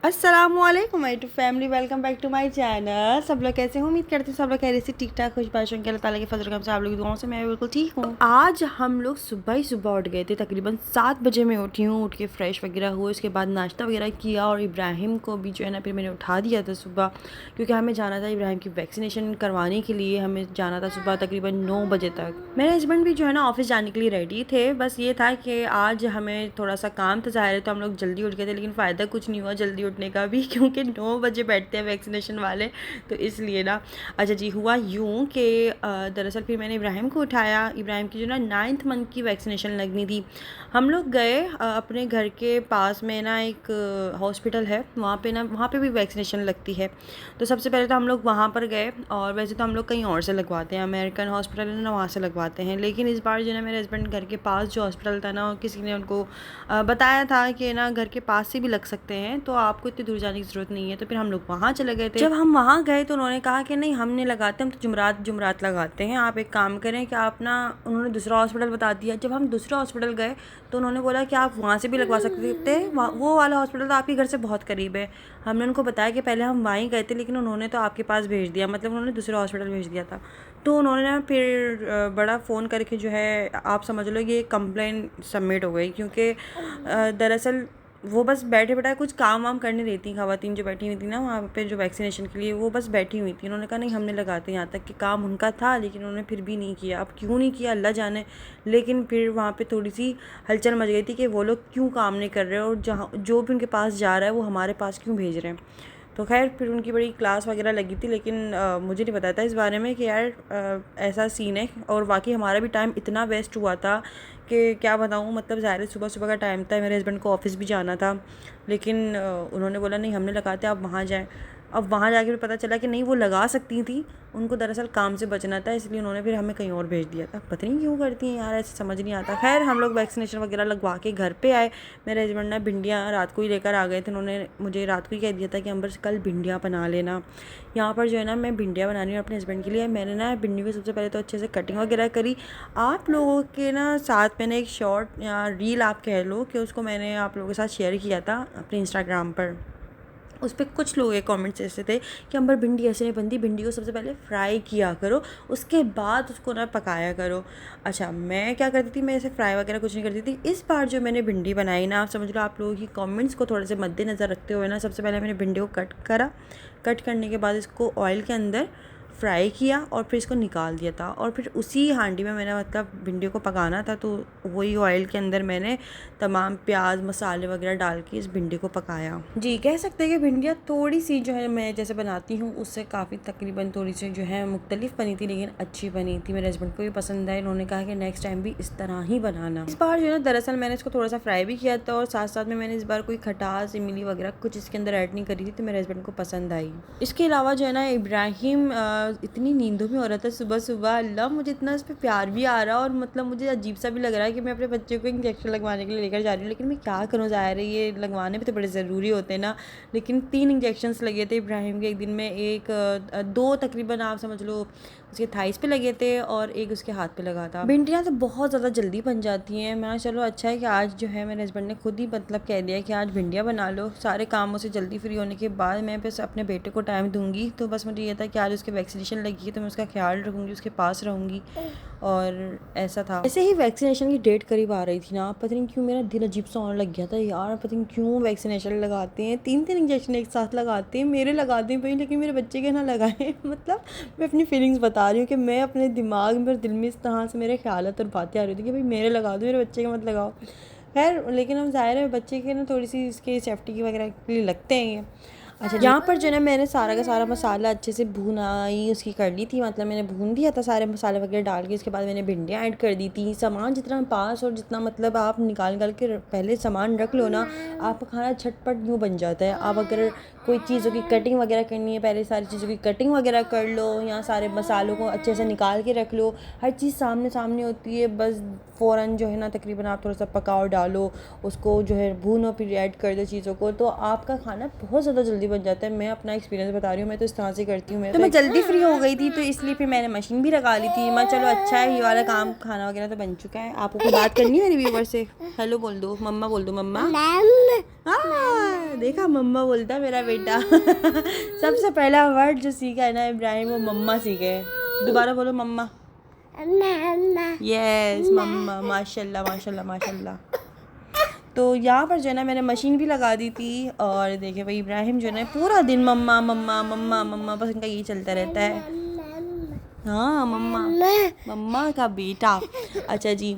अस्सलामुअलैकुम my to family, welcome back to my channel. सब लोग कैसे हैं? उम्मीद करते हैं सब लोग खैरियत से ठीक ठाक खुश बाशों के अल्लाह ताला के फजल करम से आप लोग की दुआओं से मैं बिल्कुल ठीक हूँ। आज हम लोग सुबह ही सुबह उठ गए थे, तकरीबन 7 बजे मैं उठी हूँ। उठ के फ्रेश वगैरह हुए, उसके बाद नाश्ता वगैरह किया और इब्राहिम को भी जो है ना फिर मैंने उठा दिया था सुबह, क्योंकि हमें जाना था इब्राहिम की वैक्सीनेशन करवाने के लिए। हमें जाना था सुबह तकरीबन 9 बजे तक। मेरे हस्बैंड भी जो है ना ऑफिस जाने के लिए रेडी थे। बस ये था कि आज हमें थोड़ा सा काम था ज़ाहिर है, तो हम लोग जल्दी उठ गए थे, लेकिन फ़ायदा कुछ नहीं हुआ जल्दी उठने का भी, क्योंकि 9 बजे बैठते हैं वैक्सीनेशन वाले, तो इसलिए ना। अच्छा जी, हुआ यूँ कि दरअसल फिर मैंने इब्राहिम को उठाया। इब्राहिम की जो ना 9th मंथ की वैक्सीनेशन लगनी थी। हम लोग गए अपने घर के पास में ना एक हॉस्पिटल है, वहाँ पे भी वैक्सीनेशन लगती है। तो सबसे पहले तो हम लोग वहाँ पर गए, और वैसे तो हम लोग कहीं और से लगवाते हैं, अमेरिकन हॉस्पिटल है ना वहाँ से लगवाते हैं, लेकिन इस बार जो है मेरे हस्बैंड घर के पास जो हॉस्पिटल था ना, किसी ने उनको बताया था कि ना घर के पास से भी लग सकते हैं, तो आपको इतनी दूर जाने की ज़रूरत नहीं है। तो फिर हम लोग वहाँ चले गए थे। जब हम वहाँ गए तो उन्होंने कहा कि नहीं, हम नहीं लगाते, हम तो जुमरात लगाते हैं। आप एक काम करें कि आप ना, उन्होंने दूसरा हॉस्पिटल बता दिया। जब हम दूसरे हॉस्पिटल गए तो उन्होंने बोला कि आप वहाँ से भी लगवा सकते थे, वो वाला हॉस्पिटल तो आपके घर से बहुत करीब है। हमने उनको बताया कि पहले हम वहीं गए थे, लेकिन उन्होंने तो आपके पास भेज दिया, मतलब उन्होंने दूसरे हॉस्पिटल भेज दिया था। तो उन्होंने ना फिर बड़ा फ़ोन करके जो है, आप समझ लो ये कंप्लेन सबमिट हो गई, क्योंकि दरअसल वो बस बैठे बैठा कुछ काम वाम करने देती ख़वातीन जो बैठी हुई थी ना वहाँ पे जो वैक्सीनेशन के लिए, वो बस बैठी हुई थी। उन्होंने कहा नहीं, हमने लगाते, यहाँ तक कि काम उनका था, लेकिन उन्होंने फिर भी नहीं किया। अब क्यों नहीं किया अल्लाह जाने, लेकिन फिर वहाँ पे थोड़ी सी हलचल मच गई थी कि वो लोग क्यों काम नहीं कर रहे, और जहाँ जो भी उनके पास जा रहा है वो हमारे पास क्यों भेज रहे हैं। तो खैर फिर उनकी बड़ी क्लास वगैरह लगी थी, लेकिन मुझे नहीं पता था इस बारे में कि यार ऐसा सीन है। और वाकई हमारा भी टाइम इतना वेस्ट हुआ था कि क्या बताऊँ, मतलब ज़ाहिर सुबह सुबह का टाइम था, मेरे हस्बैंड को ऑफिस भी जाना था, लेकिन उन्होंने बोला नहीं, हमने लगाते, आप वहाँ जाएँ। अब वहाँ जाके फिर पता चला कि नहीं, वो लगा सकती थी, उनको दरअसल काम से बचना था, इसलिए उन्होंने फिर हमें कहीं और भेज दिया था। पता नहीं क्यों करती हैं यार, ऐसे समझ नहीं आता। खैर हम लोग वैक्सीनेशन वगैरह लगवा के घर पे आए। मेरे हस्बैंड ने भिंडियाँ रात को ही लेकर आ गए थे। उन्होंने मुझे रात को ही कह दिया था कि अंबर कल भिंडियाँ बना लेना। यहाँ पर जो है ना मैं भिंडियाँ बना रही हूँ अपने हस्बैंड के लिए। मैंने ना भिंडी को सबसे पहले तो अच्छे से कटिंग वगैरह करी। आप लोगों के ना साथ मैंने एक शॉर्ट या रील आप कह लो कि उसको मैंने आप लोगों के साथ शेयर किया था अपने इंस्टाग्राम पर। उस पर कुछ लोग एक कमेंट्स ऐसे थे कि अंबर भिंडी ऐसे नहीं बनती, भिंडी को सबसे पहले फ्राई किया करो, उसके बाद उसको ना पकाया करो। अच्छा, मैं क्या करती थी, मैं ऐसे फ्राई वगैरह कुछ नहीं करती थी। इस बार जो मैंने भिंडी बनाई ना, आप समझ लो, आप लोगों की कमेंट्स को थोड़े से मद्देनज़र रखते हुए ना, सबसे पहले मैंने भिंडी को कट करा। कट करने के बाद इसको ऑयल के अंदर फ्राई किया और फिर इसको निकाल दिया था, और फिर उसी हांडी में मैंने, मतलब भिंडी को पकाना था, तो वही ऑयल के अंदर मैंने तमाम प्याज मसाले वगैरह डाल के इस भिंडी को पकाया। जी, कह सकते हैं कि भिंडियाँ थोड़ी सी जो है मैं जैसे बनाती हूँ उससे काफ़ी तकरीबन थोड़ी सी जो है मुख्तलिफ बनी थी, लेकिन अच्छी बनी थी। मेरे हस्बैंड को भी पसंद आई, उन्होंने कहा कि नेक्स्ट टाइम भी इस तरह ही बनाना। इस बार जो है ना दरअसल मैंने इसको थोड़ा सा फ्राई भी किया था, और साथ साथ में मैंने इस बार कोई खटास इमली वगैरह कुछ इसके अंदर ऐड नहीं करी थी, तो मेरे हस्बैंड को पसंद आई। इसके अलावा जो है ना इब्राहिम इतनी नींदों में हो रहा था सुबह सुबह, अल्लाह मुझे इतना इस पर प्यार भी आ रहा है, और मतलब मुझे अजीब सा भी लग रहा है कि मैं अपने बच्चे को इंजेक्शन लगवाने के लिए लेकर जा रही हूँ, लेकिन मैं क्या करूँ, ज़ाहिर है ये लगवाने भी तो बड़े ज़रूरी होते हैं ना। लेकिन 3 इंजेक्शंस लगे थे इब्राहिम के एक दिन में, एक 2 तकरीबन आप समझ लो उसके थाइस पे लगे थे, और एक उसके हाथ पे लगा था। भिंडियाँ तो बहुत ज़्यादा जल्दी बन जाती हैं। मैं चलो अच्छा है कि आज जो है मेरे हस्बैंड ने खुद ही मतलब कह दिया कि आज भिंडियाँ बना लो। सारे कामों से जल्दी फ्री होने के बाद मैं बस अपने बेटे को टाइम दूँगी, तो बस मुझे ये था कि आज उसके वैक्सीनेशन लगी है, तो मैं उसका ख्याल रखूँगी, उसके पास रहूँगी, और ऐसा था। ऐसे ही वैक्सीनेशन की डेट करीब आ रही थी ना, पता नहीं क्यों मेरा दिल अजीब सा होने लग गया था यार, पता नहीं क्यों वैक्सीनेशन लगाते हैं, 3-3 इंजेक्शन एक साथ लगाते हैं। मेरे लगाते हैं भाई, लेकिन मेरे बच्चे के ना लगाएं। मतलब मैं अपनी फीलिंग्स बता रही हूँ कि मैं अपने दिमाग में और दिल में इस तरह से मेरे ख्यालात और बातें आ रही थी कि भाई मेरे लगा दो, मेरे बच्चे के मत लगाओ। खैर लेकिन हम ज़ाहिर है बच्चे के ना थोड़ी सी इसके सेफ्टी की वगैरह के लिए लगते हैं ये। अच्छा, यहाँ पर जो है मैंने सारा का सारा मसाला अच्छे से भुनाई उसकी कर ली थी, मतलब मैंने भून दिया था सारे मसाले वगैरह डाल के। इसके बाद मैंने भिंडियाँ ऐड कर दी थी। सामान जितना पास और जितना मतलब आप निकाल के पहले सामान रख लो ना, आपका खाना झटपट यूँ बन जाता है। आप अगर कोई चीज़ों की कटिंग वगैरह करनी है, पहले सारी चीज़ों की कटिंग वगैरह कर लो, या सारे मसालों को अच्छे से निकाल के रख लो। हर चीज़ सामने सामने होती है, बस फ़ौरन जो है ना तकरीबन आप थोड़ा सा पकाओ, डालो उसको, जो है भूनो, फिर ऐड कर दो चीज़ों को, तो आपका खाना बहुत ज़्यादा जल्दी जल्दी बन जाता है। मैं अपना एक्सपीरियंस बता रही हूँ, मैं तो इस तरह से करती हूँ। तो मैं जल्दी फ्री हो गई थी, तो इसलिए फिर मैंने मशीन भी लगा ली थी। मैं चलो अच्छा है, ये वाला काम खाना वगैरह तो बन चुका है। आपको कोई बात करनी है मेरे व्यूवर से? हेलो बोल दो, मम्मा बोल दो, मम्मा। हाँ देखा, मम्मा बोलता मेरा बेटा। सबसे पहला वर्ड जो सीखा है ना इब्राहिम, वो मम्मा सीखे है। दोबारा बोलो, मम्मा। यस मम्मा, माशाल्लाह माशाल्लाह माशाल्लाह। तो यहाँ पर जो है ना मैंने मशीन भी लगा दी थी। और देखिए भाई इब्राहिम जो है ना पूरा दिन मम्मा मम्मा मम्मा मम्मा, बस इनका यही चलता रहता है। हाँ मम्मा, मम्मा का बेटा। अच्छा जी,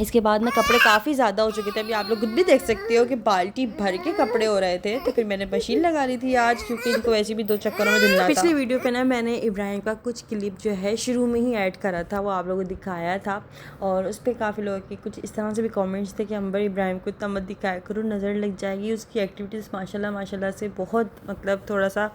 इसके बाद में कपड़े काफ़ी ज़्यादा हो चुके थे। अभी आप लोग खुद भी देख सकते हो कि बाल्टी भर के कपड़े हो रहे थे। तो फिर मैंने मशीन लगा ली थी आज, क्योंकि इनको वैसे भी 2 चक्करों में धुलना था। पिछली वीडियो पे ना मैंने इब्राहिम का कुछ क्लिप जो है शुरू में ही ऐड करा था, वो आप लोगों को दिखाया था। और उस पर काफ़ी लोगों के कुछ इस तरह से भी कॉमेंट्स थे कि अंबर इब्राहिम को इतना मत दिखाया करो, नज़र लग जाएगी। उसकी एक्टिविटीज़ माशाल्लाह माशाल्लाह से बहुत, मतलब थोड़ा सा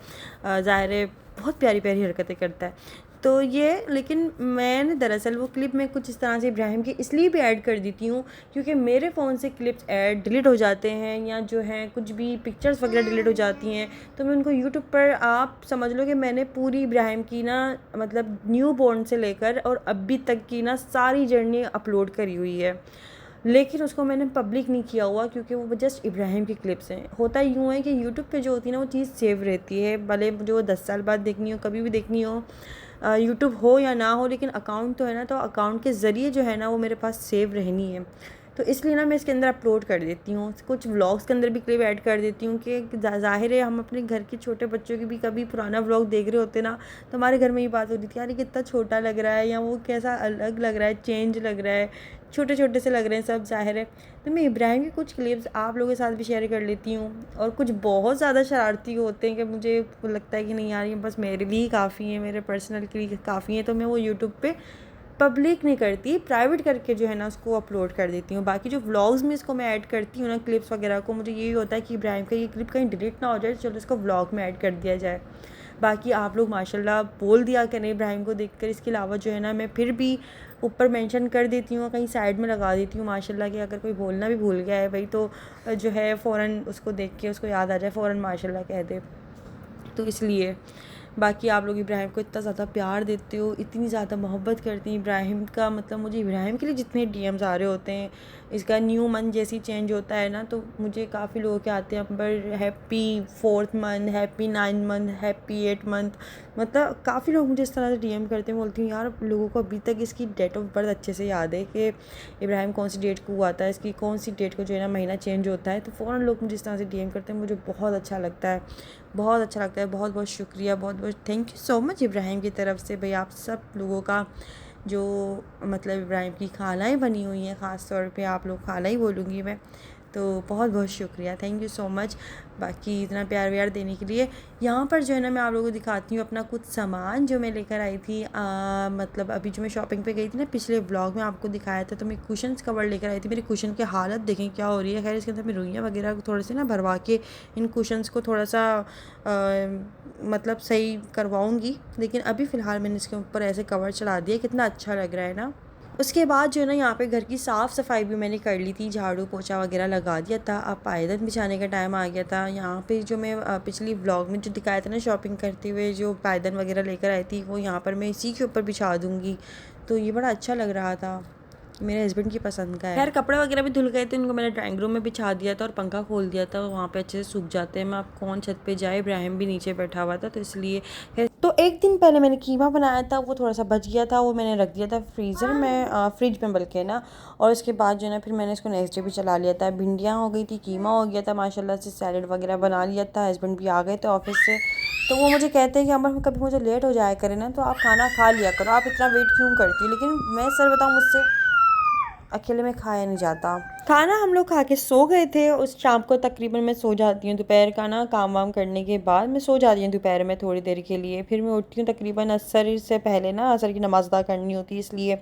ज़ाहिर है बहुत प्यारी प्यारी हरकतें करता है। तो ये, लेकिन मैंने दरअसल वो क्लिप में कुछ इस तरह से इब्राहिम की इसलिए भी ऐड कर देती हूँ क्योंकि मेरे फ़ोन से क्लिप्स ऐड डिलीट हो जाते हैं, या जो हैं कुछ भी पिक्चर्स वगैरह डिलीट हो जाती हैं। तो मैं उनको यूट्यूब पर, आप समझ लो कि मैंने पूरी इब्राहिम की ना, मतलब न्यू बॉर्न से लेकर और अभी तक की ना सारी जर्नी अपलोड करी हुई है, लेकिन उसको मैंने पब्लिक नहीं किया हुआ क्योंकि वो जस्ट इब्राहिम की क्लिप्स हैं। होता यूँ है कि यूट्यूब पे जो होती है ना वो चीज़ सेव रहती है, भले मुझे वो 10 साल बाद देखनी हो, कभी भी देखनी हो, यूट्यूब हो या ना हो, लेकिन अकाउंट तो है ना, तो अकाउंट के ज़रिए जो है ना वो मेरे पास सेव रहनी है। तो इसलिए ना मैं इसके अंदर अपलोड कर देती हूँ, कुछ व्लॉग्स के अंदर भी क्लिप ऐड कर देती हूँ कि ज़ाहिर है हम अपने घर के छोटे बच्चों की भी कभी पुराना व्लॉग देख रहे होते ना, तो हमारे घर में ये बात होती थी, यार ये कितना छोटा लग रहा है, या वो कैसा अलग लग रहा है, चेंज लग रहा है, छोटे छोटे से लग रहे हैं सब, ज़ाहिर है। तो मैं इब्राहिम की कुछ क्लिप्स आप लोगों के साथ भी शेयर कर लेती हूँ। और कुछ बहुत ज़्यादा शरारती होते हैं कि मुझे लगता है कि नहीं यार ये बस मेरे लिए ही काफ़ी है, मेरे पर्सनल के लिए काफ़ी है, तो मैं वो यूट्यूब पे पब्लिक नहीं करती, प्राइवेट करके जो है ना उसको अपलोड कर देती हूँ। बाकी जो व्लॉग्स में इसको मैं ऐड करती हूँ ना क्लिप्स वगैरह को, मुझे यही होता है कि इब्राहिम का ये क्लिप कहीं डिलीट ना हो जाए, चलो इसको व्लॉग में ऐड कर दिया जाए। बाकी आप लोग माशाल्लाह बोल दिया करें इब्राहिम को देखकर। इसके अलावा जो है ना मैं फिर भी ऊपर मेंशन कर देती हूँ, कहीं साइड में लगा देती हूँ माशाल्लाह, कि अगर कोई बोलना भी भूल गया है भाई तो जो है फ़ौरन उसको देख के उसको याद आ जाए, फ़ौरन माशाल्लाह कह दे। तो इसलिए बाकी आप लोग इब्राहिम को इतना ज़्यादा प्यार देते हो, इतनी ज़्यादा मोहब्बत करते हैं इब्राहिम का, मतलब मुझे इब्राहिम के लिए जितने डीएम्स आ रहे होते हैं, इसका न्यू मंथ जैसी चेंज होता है ना, तो मुझे काफ़ी लोगों के आते हैं अंबर happy 4th month, happy 9th month, happy 8th month, मतलब काफ़ी लोग मुझे इस तरह से डीएम करते हैं। बोलती हूँ यार लोगों को अभी तक इसकी डेट ऑफ बर्थ अच्छे से याद है कि इब्राहिम कौन सी डेट को हुआ था, इसकी कौन सी डेट को जो है ना महीना चेंज होता है, तो फ़ौरन लोग मुझे इस तरह से डीएम करते हैं। मुझे बहुत अच्छा लगता है, बहुत अच्छा लगता है। बहुत बहुत शुक्रिया, बहुत बहुत thank you so much Ibrahim की तरफ से भाई, आप सब लोगों का, जो मतलब इब्राहिम की खालाएँ बनी हुई हैं, ख़ास तौर पे आप लोग खाला ही बोलूँगी मैं, तो बहुत बहुत शुक्रिया, थैंक यू सो मच। बाकी इतना प्यार व्यार देने के लिए। यहाँ पर जो है ना मैं आप लोगों को दिखाती हूँ अपना कुछ सामान जो मैं लेकर आई थी, मतलब अभी जो मैं शॉपिंग पे गई थी ना, पिछले व्लॉग में आपको दिखाया था, तो मैं कुशन्स कवर लेकर आई थी। मेरी कुशन की हालत देखें क्या हो रही है। खैर इसके अंदर मैं रुइयाँ वगैरह थोड़े से ना भरवा के इन कुशन्स को थोड़ा सा मतलब सही करवाऊँगी, लेकिन अभी फ़िलहाल मैंने इसके ऊपर ऐसे कवर चढ़ा दिया, कितना अच्छा लग रहा है ना। उसके बाद जो है ना यहाँ पे घर की साफ़ सफाई भी मैंने कर ली थी, झाड़ू पोछा वगैरह लगा दिया था। अब पायदान बिछाने का टाइम आ गया था। यहाँ पे जो मैं पिछली व्लॉग में जो दिखाया था ना शॉपिंग करते हुए, जो पायदान वगैरह लेकर आई थी, वो यहाँ पर मैं इसी के ऊपर बिछा दूँगी। तो ये बड़ा अच्छा लग रहा था, मेरे हस्बैंड की पसंद का है। खैर कपड़े वगैरह भी धुल गए थे, उनको मैंने ड्राइंग रूम में बिछा दिया था और पंखा खोल दिया था, वहाँ पे अच्छे से सूख जाते हैं। मैं अब कौन छत पे जाए, इब्राहिम भी नीचे बैठा हुआ था, तो इसलिए तो एक दिन पहले मैंने कीमा बनाया था, वो थोड़ा सा बच गया था, वो मैंने रख दिया था फ्रीज़र में, फ्रिज में बल्कि ना। और उसके बाद जो है ना फिर मैंने इसको नेक्स्ट डे भी चला लिया था। भिंडियाँ हो गई थी, कीमा हो गया था माशाल्लाह से, सैलेड वगैरह बना लिया था। हस्बैंड भी आ गए थे ऑफिस से, तो वो मुझे कहते हैं कि अमर कभी मुझे लेट हो जाया करे ना, तो आप खाना खा लिया करो, आप इतना वेट क्यों करती हो। लेकिन मैं सर बताऊँ, मुझसे अकेले में खाया नहीं जाता खाना। हम लोग खा के सो गए थे। उस शाम को तकरीबन मैं सो जाती हूँ, दोपहर का ना काम वाम करने के बाद मैं सो जाती हूँ दोपहर में थोड़ी देर के लिए। फिर मैं उठती हूँ तकरीबन असर से पहले ना, असर की नमाज़ अदा करनी होती है इसलिए।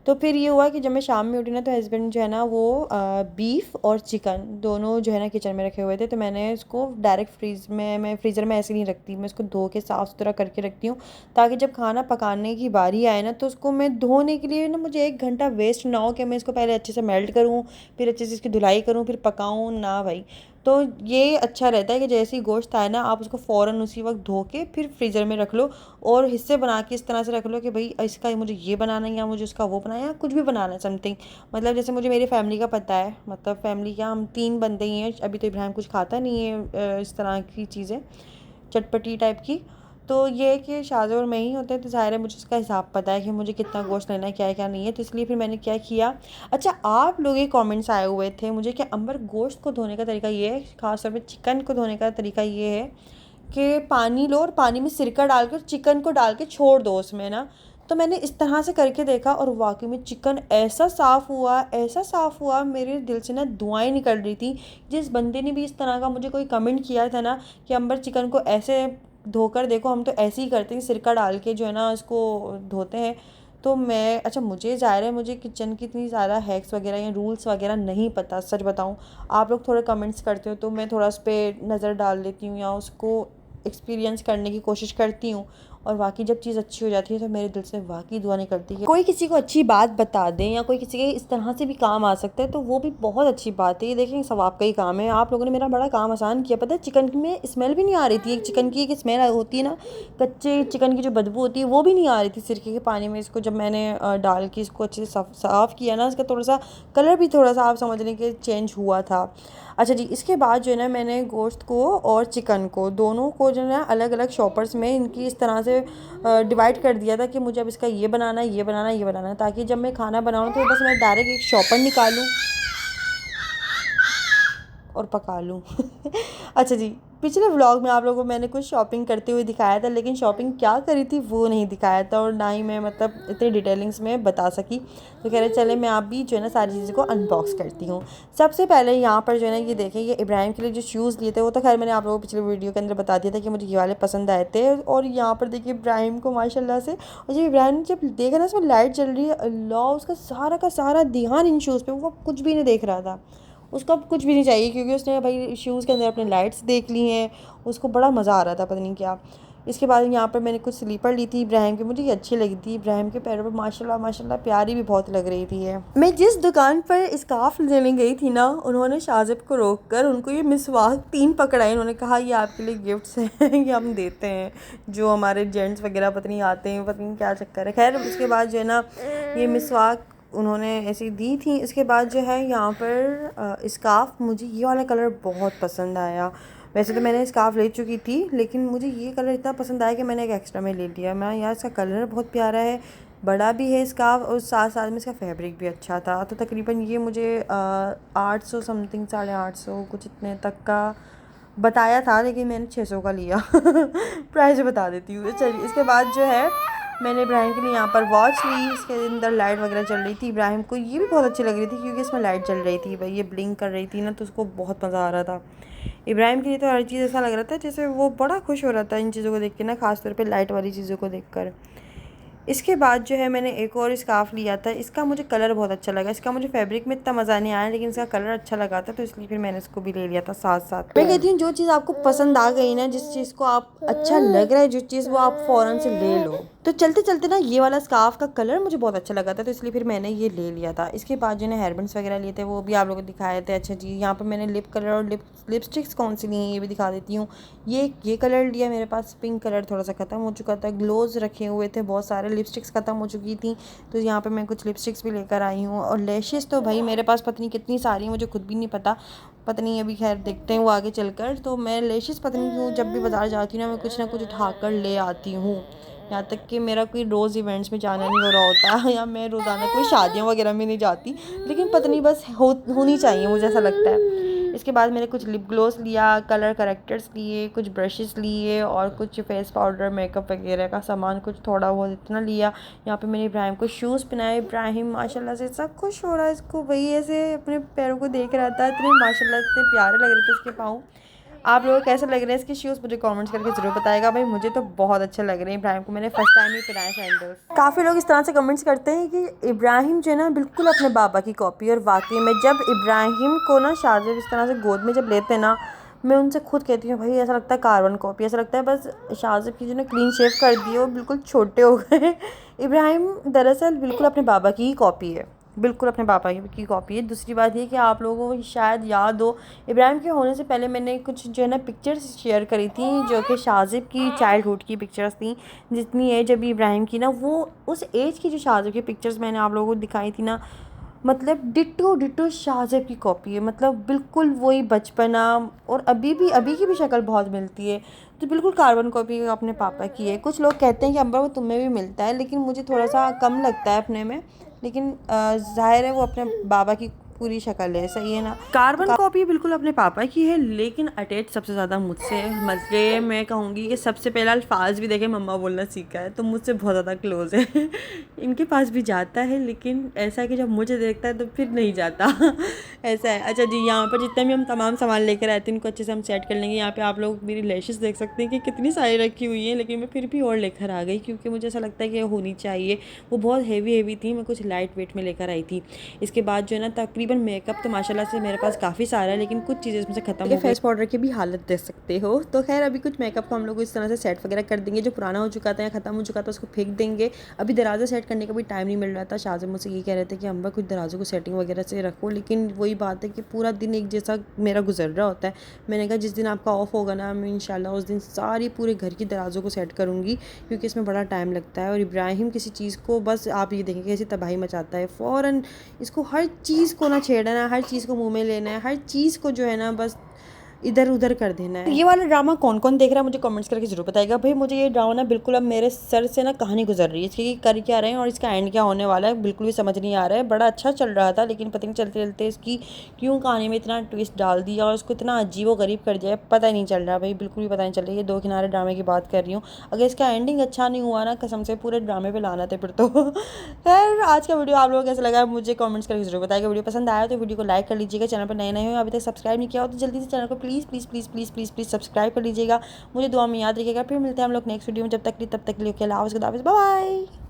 तो फिर ये हुआ कि जब मैं शाम में उठी ना, तो हस्बैंड जो है ना वो बीफ और चिकन दोनों जो है ना किचन में रखे हुए थे। तो मैंने इसको डायरेक्ट मैं फ्रीज़र में ऐसे नहीं रखती, मैं इसको धो के साफ़ सुथरा करके रखती हूँ, ताकि जब खाना पकाने की बारी आए ना, तो उसको मैं धोने के लिए ना मुझे 1 घंटा वेस्ट ना हो, कि मैं इसको पहले अच्छे से मेल्ट करूँ, फिर अच्छे से इसकी धुलाई करूँ, फिर पकाऊँ ना भाई। तो ये अच्छा रहता है कि जैसे ही गोश्त आए ना, आप उसको फ़ौरन उसी वक्त धो के फिर फ्रीज़र में रख लो, और हिस्से बना के इस तरह से रख लो कि भाई इसका मुझे ये बनाना है या मुझे उसका वो बनाना है, या कुछ भी बनाना है समथिंग। मतलब जैसे मुझे मेरी फैमिली का पता है, मतलब फैमिली क्या, हम 3 बंदे ही हैं। अभी तो इब्राहिम कुछ खाता नहीं है इस तरह की चीज़ें, चटपटी टाइप की। तो ये है कि शाज़ और मैं ही होते हैं, तो ज़ाहिर है मुझे उसका हिसाब पता है कि मुझे कितना गोश्त लेना है, क्या है क्या नहीं है। तो इसलिए फिर मैंने क्या किया, अच्छा आप लोग ये कमेंट्स आए हुए थे मुझे कि अंबर गोश्त को धोने का तरीका ये है, ख़ासतौर पे चिकन को धोने का तरीका ये है कि पानी लो और पानी में सिरका डाल कर चिकन को डाल के छोड़ दो उसमें ना। तो मैंने इस तरह से करके देखा और वाकई में चिकन ऐसा साफ़ हुआ, ऐसा साफ़ हुआ, मेरे दिल से ना दुआएं निकल रही थी। जिस बंदे ने भी इस तरह का मुझे कोई कमेंट किया था ना कि अंबर चिकन को ऐसे धोकर देखो, हम तो ऐसे ही करते हैं, सिरका डाल के जो है ना इसको धोते हैं। तो मैं, अच्छा मुझे ज़ाहिर है मुझे किचन की इतनी ज़्यादा हैक्स वगैरह या रूल्स वगैरह नहीं पता, सच बताऊँ। आप लोग थोड़े कमेंट्स करते हो तो मैं थोड़ा उस पर नज़र डाल लेती हूँ या उसको एक्सपीरियंस करने की कोशिश करती हूँ, और वाकई जब चीज़ अच्छी हो जाती है तो मेरे दिल से वाकई दुआ निकलती है। कोई किसी को अच्छी बात बता दें या कोई किसी के इस तरह से भी काम आ सकता है तो वो भी बहुत अच्छी बात है। ये देखें, सवाब का ही काम है। आप लोगों ने मेरा बड़ा काम आसान किया। पता है, चिकन में स्मेल भी नहीं आ रही थी। एक चिकन की एक स्मेल होती है ना, कच्चे चिकन की जो बदबू होती है वो भी नहीं आ रही थी सिरके के पानी में। इसको जब मैंने डाल के इसको अच्छे से साफ़ किया ना, इसका थोड़ा सा कलर भी थोड़ा सा आप समझ लें कि चेंज हुआ था। अच्छा जी, इसके बाद जो है ना मैंने गोश्त को और चिकन को दोनों को जो है ना अलग अलग शॉपर्स में इनकी इस तरह से डिवाइड कर दिया था कि मुझे अब इसका ये बनाना है, ये बनाना है, ये बनाना है, ताकि जब मैं खाना बनाऊँ तो बस मैं डायरेक्ट एक शॉपर निकालूँ और पका लूँ। अच्छा जी, पिछले व्लॉग में आप लोगों को मैंने कुछ शॉपिंग करते हुए दिखाया था, लेकिन शॉपिंग क्या करी थी वो नहीं दिखाया था, और ना ही मैं मतलब इतनी डिटेलिंग्स में बता सकी। तो कह रहे चले मैं आप भी जो है ना सारी चीज़ों को अनबॉक्स करती हूँ। सबसे पहले यहाँ पर जो है ना ये देखें, ये इब्राहिम के लिए जो शूज़ लिए थे वो तो खैर मैंने आप लोगों को पिछले वीडियो के अंदर बता दिया था कि मुझे ये वाले पसंद आए थे। और यहाँ पर देखिए इब्राहिम को माशाल्लाह से, और जब इब्राहिम ने जब देखा ना इसमें लाइट जल रही है, अल्लाह, उसका सारा का सारा ध्यान इन शूज़ पे, वो कुछ भी नहीं देख रहा था। उसको अब कुछ भी नहीं चाहिए क्योंकि उसने भाई शूज़ के अंदर अपने लाइट्स देख ली हैं। उसको बड़ा मज़ा आ रहा था, पता नहीं क्या। इसके बाद यहाँ पर मैंने कुछ स्लीपर ली थी इब्राहिम की, मुझे ये अच्छी लगी थी। इब्राहिम के पैरों पर माशाल्लाह माशाल्लाह प्यारी भी बहुत लग रही थी ये। मैं जिस दुकान पर स्कार्फ लेने गई थी ना, उन्होंने शाजिब को रोक कर उनको ये मिसवाक 3 पकड़ाए। उन्होंने कहा ये आपके लिए गिफ्ट्स हैं, ये हम देते हैं, जो हमारे जेंट्स वगैरह पता नहीं आते हैं, पता नहीं क्या चक्कर है। खैर उसके बाद जो है ना ये मिसवाक उन्होंने ऐसी दी थी। इसके बाद जो है यहाँ पर स्कार्फ़, मुझे ये वाला कलर बहुत पसंद आया। वैसे तो मैंने स्कार्फ़ ले चुकी थी, लेकिन मुझे ये कलर इतना पसंद आया कि मैंने एक एक्स्ट्रा में ले लिया। मैं यार इसका कलर बहुत प्यारा है, बड़ा भी है स्कार्फ़, और साथ साथ में इसका फैब्रिक भी अच्छा था। तो तकरीबन ये मुझे 800 समथिंग, 850 कुछ इतने तक का बताया था, लेकिन मैंने 600 का लिया। प्राइस बता देती हूँ। चलिए, इसके बाद जो है मैंने इब्राहिम के लिए यहाँ पर वॉच ली। इसके अंदर लाइट वगैरह चल रही थी। इब्राहिम को ये भी बहुत अच्छी लग रही थी क्योंकि इसमें लाइट चल रही थी, भाई ये ब्लिंक कर रही थी ना, तो उसको बहुत मज़ा आ रहा था। इब्राहिम के लिए तो हर चीज़ ऐसा लग रहा था जैसे वो बड़ा खुश हो रहा था इन चीज़ों को देख के ना, ख़ासतौर पे लाइट वाली चीज़ों को देखकर। इसके बाद जो है मैंने एक और स्कार्फ़ लिया था। इसका मुझे कलर बहुत अच्छा लगा। इसका मुझे फैब्रिक में इतना मज़ा नहीं आया, लेकिन इसका कलर अच्छा लगा था, तो इसलिए फिर मैंने इसको भी ले लिया था साथ साथ। मैं कहती हूँ जो चीज़ आपको पसंद आ गई ना, जिस चीज़ को आप अच्छा लग रहा है जो चीज़, वो आप फ़ौरन से ले लो। तो चलते चलते ना ये वाला स्कार्फ़ का कलर मुझे बहुत अच्छा लगा था, तो इसलिए फिर मैंने ये ले लिया था। इसके बाद जो है हेयरबैंड्स वगैरह लिए थे वो भी आप लोगों को दिखाए थे। अच्छा जी, यहाँ पर मैंने लिप कलर और लिपस्टिक्स कौन सी ली हैं ये भी दिखा देती हूँ। ये कलर लिया, मेरे पास पिंक कलर थोड़ा सा ख़त्म हो चुका था। ग्लोज़ रखे हुए थे बहुत सारे, लिपस्टिक्स ख़त्म हो चुकी थी, तो यहाँ पे मैं कुछ लिपस्टिक्स भी लेकर आई हूँ। और लैशेस तो भाई मेरे पास पता नहीं कितनी सारी, मुझे खुद भी नहीं पता नहीं, अभी खैर देखते हैं वो आगे चलकर। तो मैं लैशेस पता नहीं क्यों जब भी बाज़ार जाती हूँ ना, मैं कुछ ना कुछ उठा कर ले आती हूँ। यहाँ तक कि मेरा कोई रोज़ इवेंट्स में जाना नहीं हो रहा होता, या मैं रोज़ाना कोई शादियों वगैरह में नहीं जाती, लेकिन पता नहीं बस होनी चाहिए, मुझे ऐसा लगता है। इसके बाद मैंने कुछ लिप ग्लोस लिया, कलर करेक्टर्स लिए, कुछ ब्रशेस लिए, और कुछ फेस पाउडर, मेकअप वगैरह का सामान कुछ थोड़ा बहुत इतना लिया। यहाँ पे मैंने इब्राहिम को शूज़ पहनाए। इब्राहिम माशाल्लाह से इतना खुश हो रहा है, इसको वही ऐसे अपने पैरों को देख रहा था, इतने माशाल्लाह इतने प्यारे लग रहे थे इसके पाँव। आप लोगों को कैसे लग रहे हैं इसके शूज़, मुझे कमेंट्स करके ज़रूर बताएगा। भाई मुझे तो बहुत अच्छे लग रहे हैं। इब्राहिम को मैंने फर्स्ट टाइम ही पहनाए सैंडल्स। काफ़ी लोग इस तरह से कमेंट्स करते हैं कि इब्राहिम जो है ना बिल्कुल अपने बाबा की कॉपी, और वाकई में जब इब्राहिम को ना शाजिब इस तरह से गोद में जब लेते हैं ना, मैं उनसे खुद कहती हूँ भाई ऐसा लगता है कार्बन कॉपी, ऐसा लगता है बस शाजिब की जो ना क्लीन शेव कर दी है, वो बिल्कुल छोटे हो गए। इब्राहिम दरअसल बिल्कुल अपने बाबा की ही कॉपी है। बिल्कुल अपने पापा की कॉपी है। दूसरी बात ये कि आप लोगों को शायद याद हो, इब्राहिम के होने से पहले मैंने कुछ जो है ना पिक्चर्स शेयर करी थी, जो कि शाजिब की चाइल्डहुड की पिक्चर्स थी। जितनी एज अभी इब्राहिम की ना, वो उस एज की जो शाजिब की पिक्चर्स मैंने आप लोगों को दिखाई थी ना, मतलब डिट्टो डिट्टो शाहज़ेब की कॉपी है। मतलब बिल्कुल वही बचपना, और अभी की भी शक्ल बहुत मिलती है। तो बिल्कुल कार्बन कॉपी अपने पापा की है। कुछ लोग कहते हैं कि अम्बर वो तुम्हें भी मिलता है, लेकिन मुझे थोड़ा सा कम लगता है अपने में। लेकिन जाहिर है वो अपने बाबा की पूरी शक्ल है, सही है ना। कार्बन कॉपी बिल्कुल अपने पापा की है, लेकिन अटैच सबसे ज़्यादा मुझसे है। मज़े मैं कहूँगी कि सबसे पहला अल्फाज भी देखे मम्मा बोलना सीखा है, तो मुझसे बहुत ज़्यादा क्लोज है। इनके पास भी जाता है, लेकिन ऐसा है कि जब मुझे देखता है तो फिर नहीं जाता। ऐसा है। अच्छा जी, यहाँ पर जितने भी हम तमाम सामान लेकर आए थे इनको अच्छे से हम सेट कर लेंगे। यहाँ पे आप लोग मेरी लैशेस देख सकते हैं कि कितनी सारी रखी हुई हैं, लेकिन मैं फिर भी और लेकर आ गई क्योंकि मुझे ऐसा लगता है कि होनी चाहिए। वो बहुत हेवी थी, मैं कुछ लाइट वेट में लेकर आई थी। इसके बाद जो है ना तकरीबन मेकअप तो माशाल्लाह से मेरे पास काफ़ी सारा है, लेकिन कुछ चीज़ें इसमें से ख़त्म हो गई। फेस पाउडर की भी हालत देख सकते हो। तो खैर अभी कुछ मेकअप को हम लोग इस तरह से सेट वगैरह कर देंगे। जो पुराना हो चुका था या ख़त्म हो चुका था उसको फेंक देंगे। अभी दराज़ा सेट करने का भी टाइम नहीं मिल रहा था। शाहज़ेब मुझसे ये कह रहे थे कि अम्बा कुछ दराज़ों को सेटिंग वगैरह से रखो, लेकिन वही बात है कि पूरा दिन एक जैसा मेरा गुजर रहा होता है। मैंने कहा जिस दिन आपका ऑफ होगा ना, मैं इंशाल्लाह उस दिन सारी पूरे घर की दराज़ों को सेट करूँगी, क्योंकि इसमें बड़ा टाइम लगता है। और इब्राहिम किसी चीज़ को बस आप ये देखेंगे कैसी तबाही मचाता है, फ़ौरन इसको हर चीज़ को ना छेड़ना है, हर चीज़ को मुँह में लेना है, हर चीज़ को जो है ना बस इधर उधर कर देना है। ये वाला ड्रामा कौन कौन देख रहा है मुझे कमेंट्स करके जरूर बताइएगा। भाई मुझे ये ड्रामा ना बिल्कुल अब मेरे सर से ना कहानी गुजर रही है, इसकी कर क्या रहे हैं और इसका एंड क्या होने वाला है बिल्कुल भी समझ नहीं आ रहा है। बड़ा अच्छा चल रहा था, लेकिन पता नहीं चलते चलते इसकी क्यों कहानी में इतना ट्विस्ट डाल दिया और उसको इतना अजीब व गरीब कर दिया, पता ही नहीं चल रहा भाई, बिल्कुल भी पता नहीं चल रहा है। ये दो किनारे ड्रामे की बात कर रही हूँ। अगर इसका एंडिंग अच्छा नहीं हुआ ना, कसम से पूरे ड्रामे पर लाना थे फिर तो। खैर आज का वीडियो आप लोगों को कैसा लगा मुझे कमेंट्स करके जरूर बताइएगा। वीडियो पसंद आया तो वीडियो को लाइक कर लीजिएगा। चैनल पर नए हो अभी तक सब्सक्राइब नहीं किया हो तो जल्दी से चैनल को please please please please please please subscribe कर लीजिएगा। मुझे दुआ में याद रखिएगा। फिर मिलते हैं हम लोग नेक्स्ट वीडियो में। जब तक के लिए तब तक के लिए अल्लाह हाफ़िज़, बाय बाय।